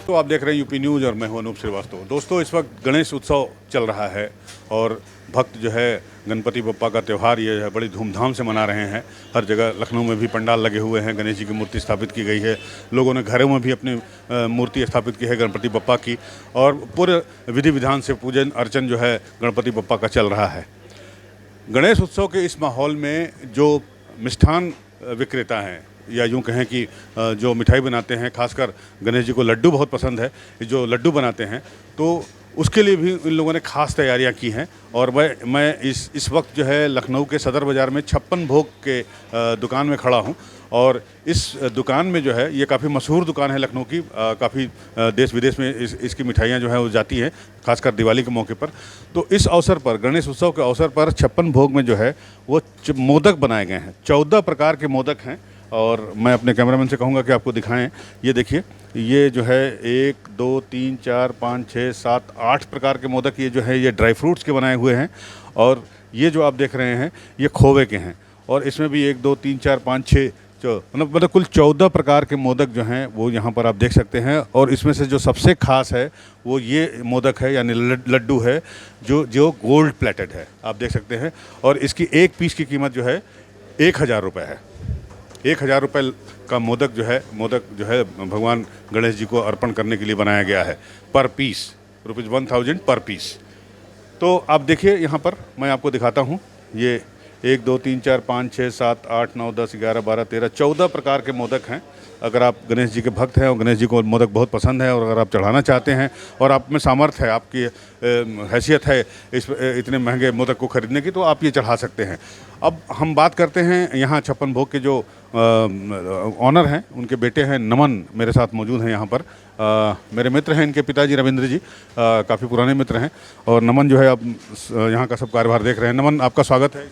तो आप देख रहे हैं यूपी न्यूज़ और मैं हूं अनूप श्रीवास्तव। दोस्तों, इस वक्त गणेश उत्सव चल रहा है और भक्त जो है गणपति बप्पा का त्यौहार ये है बड़ी धूमधाम से मना रहे हैं। हर जगह लखनऊ में भी पंडाल लगे हुए हैं, गणेश जी की मूर्ति स्थापित की गई है। लोगों ने घरों में भी अपनी मूर्ति स्थापित की है गणपति बप्पा की, और पूरे विधि विधान से पूजन अर्चन जो है गणपति बप्पा का चल रहा है। गणेश उत्सव के इस माहौल में जो मिष्ठान विक्रेता हैं, या यूँ कहें कि जो मिठाई बनाते हैं, खासकर गणेश जी को लड्डू बहुत पसंद है, जो लड्डू बनाते हैं, तो उसके लिए भी इन लोगों ने खास तैयारियां की हैं। और मैं इस वक्त जो है लखनऊ के सदर बाज़ार में 56 भोग के दुकान में खड़ा हूं। और इस दुकान में जो है ये काफ़ी मशहूर दुकान है लखनऊ की, काफ़ी देश विदेश में इसकी मिठाइयाँ जो हैं वो जाती हैं, खासकर दिवाली के मौके पर। तो इस अवसर पर, गणेश उत्सव के अवसर पर 56 भोग में जो है वो मोदक बनाए गए हैं। 14 प्रकार के मोदक हैं और मैं अपने कैमरामैन से कहूँगा कि आपको दिखाएं। ये देखिए, ये जो है 1 2 3 4 5 6 7 8 प्रकार के मोदक ये जो है ये ड्राई फ्रूट्स के बनाए हुए हैं। और ये जो आप देख रहे हैं ये खोवे के हैं। और इसमें भी 1 2 3 4 5 6 मतलब कुल 14 प्रकार के मोदक जो हैं वो यहाँ पर आप देख सकते हैं। और इसमें से जो सबसे खास है वो ये मोदक है, यानी लड्डू है, जो गोल्ड प्लेटेड है, आप देख सकते हैं। और इसकी एक पीस की कीमत जो है 1000 रुपये है। 1000 रुपये का मोदक जो है भगवान गणेश जी को अर्पण करने के लिए बनाया गया है, पर पीस ₹1000 पर पीस। तो आप देखिए, यहाँ पर मैं आपको दिखाता हूँ, ये 1 2 3 4 5 6 7 8 9 10 11 12 13 14 प्रकार के मोदक हैं। अगर आप गणेश जी के भक्त हैं और गणेश जी को मोदक बहुत पसंद है, और अगर आप चढ़ाना चाहते हैं और आप में सामर्थ्य है, आपकी हैसियत है इस इतने महंगे मोदक को खरीदने की, तो आप ये चढ़ा सकते हैं। अब हम बात करते हैं यहाँ 56 भोग के जो ऑनर हैं, उनके बेटे हैं नमन, मेरे साथ मौजूद हैं यहाँ पर। मेरे मित्र हैं, इनके पिताजी रविंद्र जी काफ़ी पुराने मित्र हैं। और नमन जो है अब यहाँ का सब कार्यभार देख रहे हैं। नमन, आपका स्वागत है।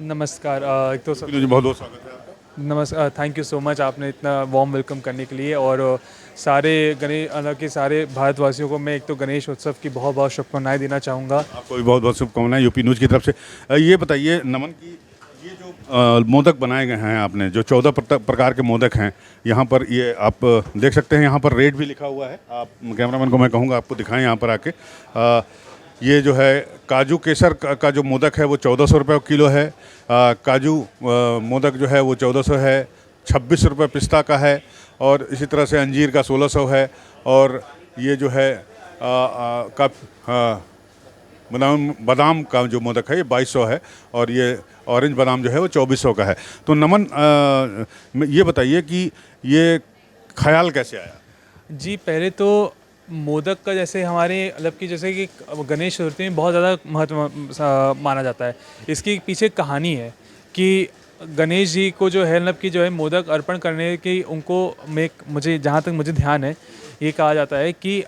नमस्कार। एक तो सब बहुत बहुत स्वागत है आपका। नमस्कार, थैंक यू सो मच आपने इतना वार्म वेलकम करने के लिए। और सारे गणेश के सारे भारतवासियों को मैं एक तो गणेश उत्सव की बहुत बहुत शुभकामनाएं देना चाहूँगा। आपको भी बहुत बहुत शुभकामनाएं यूपी न्यूज़ की तरफ से। ये बताइए नमन की, ये जो मोदक बनाए गए हैं आपने, जो 14 प्रकार के मोदक हैं, यहाँ पर ये आप देख सकते हैं, यहाँ पर रेट भी लिखा हुआ है। आप कैमरामैन को मैं कहूँगा आपको दिखाएं यहाँ पर आके। ये जो है काजू केसर का जो मोदक है वो 1400 रुपये किलो है। काजू मोदक जो है वो 1400 है। 26 रुपये पिस्ता का है। और इसी तरह से अंजीर का 1600 है। और ये जो है बादाम का जो मोदक है ये 2200 है। और ये ऑरेंज बादाम जो है वो 2400 का है। तो नमन, ये बताइए कि ये ख्याल कैसे आया? जी, पहले तो मोदक का जैसे हमारे मतलब कि जैसे कि गणेश चतुर्थी में बहुत ज़्यादा महत्व माना जाता है। इसकी पीछे कहानी है कि गणेश जी को जो है मतलब कि जो है मोदक अर्पण करने की उनको मुझे जहाँ तक मुझे ध्यान है, ये कहा जाता है कि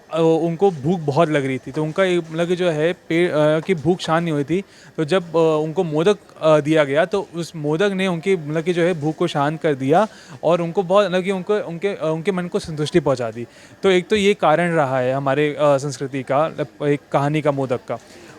उनको भूख बहुत लग रही थी, तो उनका मतलब कि जो है पेट की भूख शांत नहीं हुई थी। तो जब उनको मोदक दिया गया तो उस मोदक ने उनकी मतलब कि जो है भूख को शांत कर दिया और उनको बहुत मतलब कि उनके मन को संतुष्टि पहुंचा दी। तो एक तो ये कारण रहा है हमारे संस्कृति का, एक कहानी का मोदक का।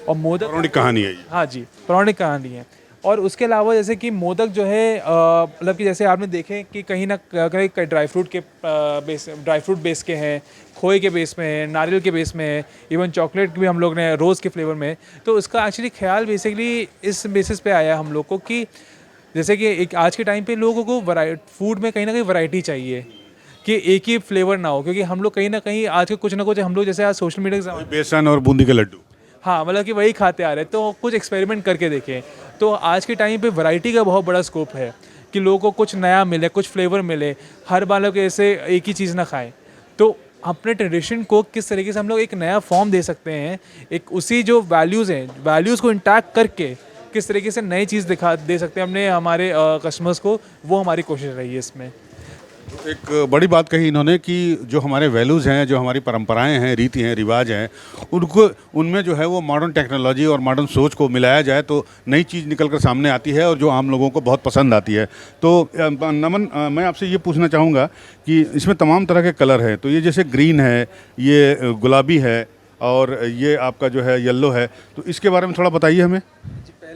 और मोदक पौराणिक कहानी है ये। हाँ जी, पौराणिक कहानी है। और उसके अलावा जैसे कि मोदक जो है मतलब कि जैसे आपने देखे कि कहीं ना कहीं ड्राई फ्रूट बेस के हैं, खोए के बेस में है, नारियल के बेस में है, इवन चॉकलेट भी हम लोग ने रोज़ के फ्लेवर में है। तो उसका एक्चुअली ख्याल बेसिकली इस बेसिस पे आया हम लोग को कि जैसे कि एक आज के टाइम पे लोगों को फूड में कहीं ना कहीं वैरायटी चाहिए, कि एक ही फ्लेवर ना हो। क्योंकि हम लोग कहीं ना कहीं आज के कुछ ना कुछ हम लोग जैसे आज सोशल मीडिया के बेसन और बूंदी के लड्डू, हाँ मतलब कि वही खाते आ रहे हैं, तो कुछ एक्सपेरिमेंट करके देखें। तो आज के टाइम पे वैरायटी का बहुत बड़ा स्कोप है कि लोगों को कुछ नया मिले, कुछ फ्लेवर मिले, हर बार लोग ऐसे एक ही चीज़ ना खाएं। तो अपने ट्रेडिशन को किस तरीके से हम लोग एक नया फॉर्म दे सकते हैं, एक उसी जो वैल्यूज़ हैं, वैल्यूज़ को इंटैक्ट करके किस तरीके से नई चीज़ दे सकते हैं अपने हमारे कस्टमर्स को, वो हमारी कोशिश रही है इसमें। एक बड़ी बात कही इन्होंने कि जो हमारे वैल्यूज़ हैं, जो हमारी परंपराएं हैं, रीति हैं, रिवाज हैं, उनको उनमें जो है वो मॉडर्न टेक्नोलॉजी और मॉडर्न सोच को मिलाया जाए तो नई चीज़ निकल कर सामने आती है और जो आम लोगों को बहुत पसंद आती है। तो नमन, मैं आपसे ये पूछना चाहूँगा कि इसमें तमाम तरह के कलर हैं, तो ये जैसे ग्रीन है, ये गुलाबी है, और ये आपका जो है येलो है, तो इसके बारे में थोड़ा बताइए हमें।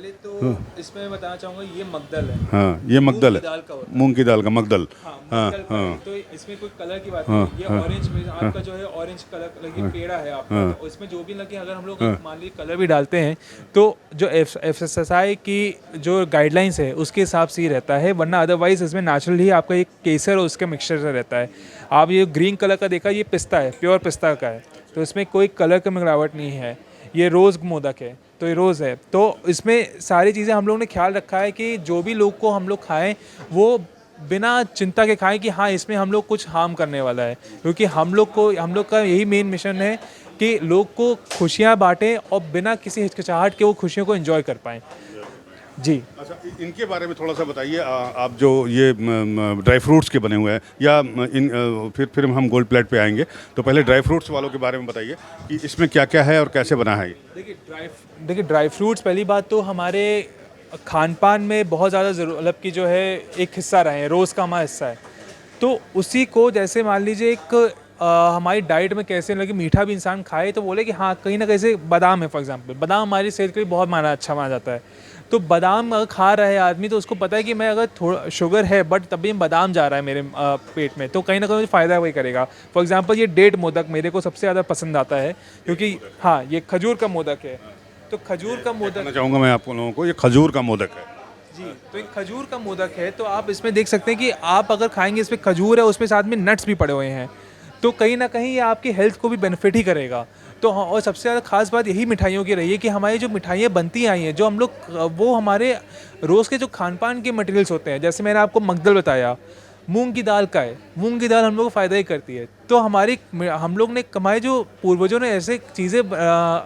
पहले तो इसमें बताना चाहूँगा ये मगदल है। हाँ, ये मगदल मूंग की है, दाल का होता है। मूंग की दाल का मगदल। हाँ, हाँ मगदल का है। हाँ तो इसमें कोई कलर की बात हाँ, नहीं, ये ऑरेंज में आपका जो है ऑरेंज कलर लगी पेड़ा है आपका, तो इसमें जो भी लगे अगर हम लोग मान लीजिए कलर भी डालते हैं तो जो एफएसएसआई की जो गाइडलाइंस है उसके हिसाब से ही रहता है, वरना अदरवाइज इसमें नेचुरली आपका एक केसर और उसके मिक्सचर से रहता है। आप ये ग्रीन कलर का देखा, ये पिस्ता है, प्योर पिस्ता का है, तो इसमें कोई कलर का मिलावट नहीं है। ये रोज़ मोदक है, तो ये रोज़ है, तो इसमें सारी चीज़ें हम लोगों ने ख्याल रखा है कि जो भी लोग को हम लोग खाएं वो बिना चिंता के खाएं कि हाँ इसमें हम लोग कुछ हार्म करने वाला है, क्योंकि हम लोग का यही मेन मिशन है कि लोग को खुशियाँ बांटें और बिना किसी हिचकिचाहट के वो खुशियों को एंजॉय कर पाएँ। जी। अच्छा, इनके बारे में थोड़ा सा बताइए। आप जो ये ड्राई फ्रूट्स के बने हुए हैं या फिर हम गोल्ड प्लेट पे आएंगे, तो पहले ड्राई फ्रूट्स वालों के बारे में बताइए कि इसमें क्या क्या है और कैसे बना है ये। देखिए ड्राई फ्रूट्स, पहली बात तो हमारे खान पान में बहुत ज़्यादा मतलब कि जो है एक हिस्सा रहे हैं, रोज़ का हमारा हिस्सा है, तो उसी को जैसे मान लीजिए एक हमारी डाइट में कैसे लगे मीठा भी इंसान खाए तो बोले कि हाँ कहीं ना कहीं से बादाम है, फॉर एग्जांपल बादाम हमारी सेहत के लिए बहुत अच्छा माना जाता है। तो बादाम अगर खा रहा है आदमी तो उसको पता है कि मैं अगर थोड़ा शुगर है बट तब भी बादाम जा रहा है मेरे पेट में, तो कहीं ना कहीं मुझे फ़ायदा वही करेगा। फॉर एग्जांपल ये डेट मोदक मेरे को सबसे ज़्यादा पसंद आता है, क्योंकि हाँ ये खजूर का मोदक है, तो खजूर का मोदक कहना चाहूँगा मैं आप लोगों को, ये खजूर का मोदक है जी। तो एक खजूर का मोदक है, तो आप इसमें देख सकते हैं कि आप अगर खाएंगे इसमें खजूर है, उसमें साथ में नट्स भी पड़े हुए हैं, तो कहीं ना कहीं ये आपकी हेल्थ को भी बेनिफिट ही करेगा। तो हाँ, और सबसे ज़्यादा खास बात यही मिठाइयों की रही है कि हमारी जो मिठाइयाँ बनती आई हैं, जो हम लोग वो हमारे रोज़ के जो खान पान के मटेरियल्स होते हैं, जैसे मैंने आपको मगदल बताया मूंग की दाल का है, मूंग की दाल हम लोग को फ़ायदा ही करती है। तो हम लोग ने कमाए, जो पूर्वजों ने ऐसे चीज़ें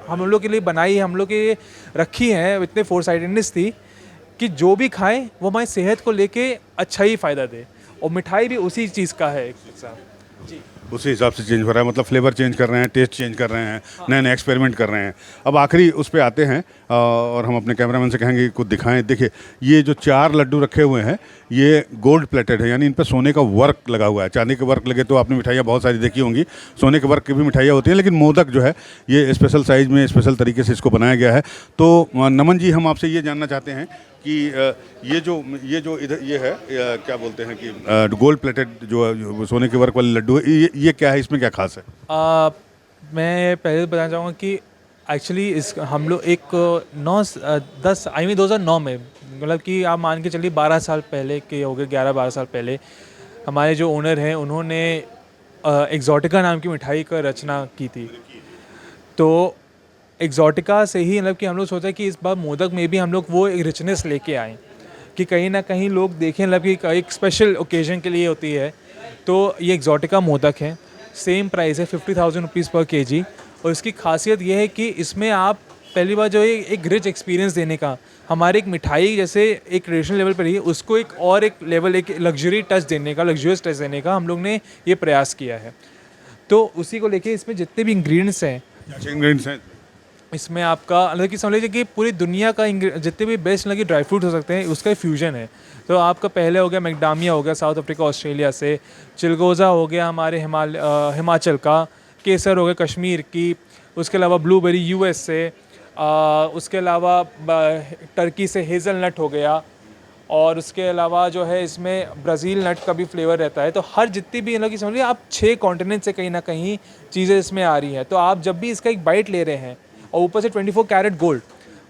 हम लोग के लिए बनाई, हम लोग के लिए रखी हैं, इतने फोरसाइटेडनेस थी कि जो भी खाएं वो हमारी सेहत को लेके अच्छा ही फ़ायदा दे, और मिठाई भी उसी चीज़ का है एक हिस्सा। जी। उसी हिसाब से चेंज हो रहा है, मतलब फ्लेवर चेंज कर रहे हैं, टेस्ट चेंज कर रहे हैं, नए नए एक्सपेरिमेंट कर रहे हैं। अब आखिरी उस पे आते हैं और हम अपने कैमरामैन से कहेंगे कि कुछ दिखाएं। देखिए ये जो 4 लड्डू रखे हुए हैं ये गोल्ड प्लेटेड है, यानी इन पर सोने का वर्क लगा हुआ है। चांदी के वर्क लगे तो आपने मिठाइयाँ बहुत सारी देखी होंगी, सोने के वर्क की भी मिठाइयाँ होती हैं, लेकिन मोदक जो है ये स्पेशल साइज़ में स्पेशल तरीके से इसको बनाया गया है। तो नमन जी, हम आपसे ये जानना चाहते हैं कि ये जो इधर ये है क्या बोलते हैं कि गोल्ड प्लेटेड जो सोने के वर्क वाले लड्डू है, ये क्या है, इसमें क्या खास है? मैं पहले तो बताना चाहूँगा कि एक्चुअली इस हम लोग एक 2009 में, मतलब कि आप मान के चलिए 12 साल पहले के हो गए, 11-12 साल पहले हमारे जो ओनर हैं उन्होंने एक्जोटिका नाम की मिठाई का रचना की थी। तो एक्जोटिका से ही मतलब कि हम लोग सोचा कि इस बार मोदक में भी हम लोग वो एक रिचनेस लेके आएँ, कि कहीं ना कहीं लोग देखें, मतलब कि एक स्पेशल ओकेजन के लिए होती है। तो ये एक्जोटिका मोदक है, सेम प्राइस है 50,000 रुपीज़ पर केजी, और इसकी खासियत ये है कि इसमें आप पहली बार जो है एक रिच एक्सपीरियंस देने का, हमारे एक मिठाई जैसे एक ट्रेडिशनल लेवल पर ही उसको एक लेवल एक लग्जरी टच देने का, लग्जरियस टच देने का हम लोग ने ये प्रयास किया है। तो उसी को लेके इसमें जितने भी इंग्रेडिएंट्स हैं, इंग्रेडिएंट्स हैं इसमें आपका मतलब कि समझ लीजिए कि पूरी दुनिया का जितने भी बेस्ट लगे ड्राई फ्रूट हो सकते हैं उसका फ्यूजन है। तो आपका पहले हो गया मैकडामिया, हो गया साउथ अफ्रीका ऑस्ट्रेलिया से, चिलगोज़ा हो गया हमारे हिमाचल का, केसर हो गया कश्मीर की, उसके अलावा ब्लूबेरी यूएस से, उसके अलावा टर्की से हेज़लनट हो गया, और उसके अलावा जो है इसमें ब्राज़ील नट का भी फ्लेवर रहता है। तो हर जितनी भी मतलब कि समझिए आप 6 कॉन्टिनेंट से कहीं ना कहीं चीज़ें इसमें आ रही हैं। तो आप जब भी इसका एक बाइट ले रहे हैं, और ऊपर से 24 कैरेट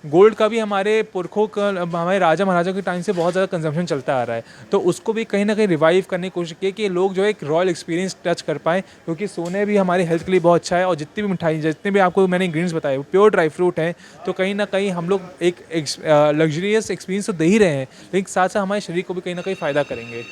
गोल्ड का भी हमारे पुरखों का, हमारे राजा महाराजा के टाइम से बहुत ज़्यादा कंजम्पशन चलता आ रहा है, तो उसको भी कहीं ना कहीं रिवाइव करने की कोशिश की कि लोग जो है एक रॉयल एक्सपीरियंस टच कर पाएँ, क्योंकि सोने भी हमारी हेल्थ के लिए बहुत अच्छा है। और जितनी भी मिठाई, जितने भी आपको मैंने इंग्रीडियंट्स बताए वो प्योर ड्राई फ्रूट हैं, तो कहीं ना कहीं हम लोग एक लग्जरियस एक्सपीरियंस तो दे ही रहे हैं, लेकिन साथ साथ हमारे शरीर को भी कहीं ना कहीं फ़ायदा करेंगे।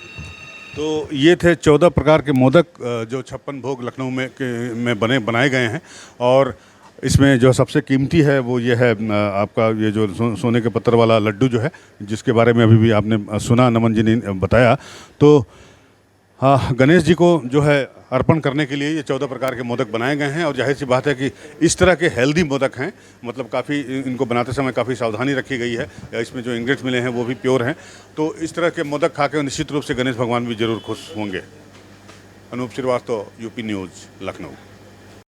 तो ये थे 14 प्रकार के मोदक जो 56 भोग लखनऊ में बनाए गए हैं। और इसमें जो सबसे कीमती है वो ये है आपका ये जो सोने के पत्थर वाला लड्डू जो है, जिसके बारे में अभी भी आपने सुना, नमन जी ने बताया। तो हाँ, गणेश जी को जो है अर्पण करने के लिए ये 14 प्रकार के मोदक बनाए गए हैं। और जाहिर सी बात है कि इस तरह के हेल्दी मोदक हैं, मतलब काफ़ी इनको बनाते समय काफ़ी सावधानी रखी गई है, या इसमें जो इंग्रेडिएंट्स मिले हैं वो भी प्योर हैं। तो इस तरह के मोदक खा के निश्चित रूप से गणेश भगवान भी जरूर खुश होंगे। Anoop Srivastava, UP news, Lucknow.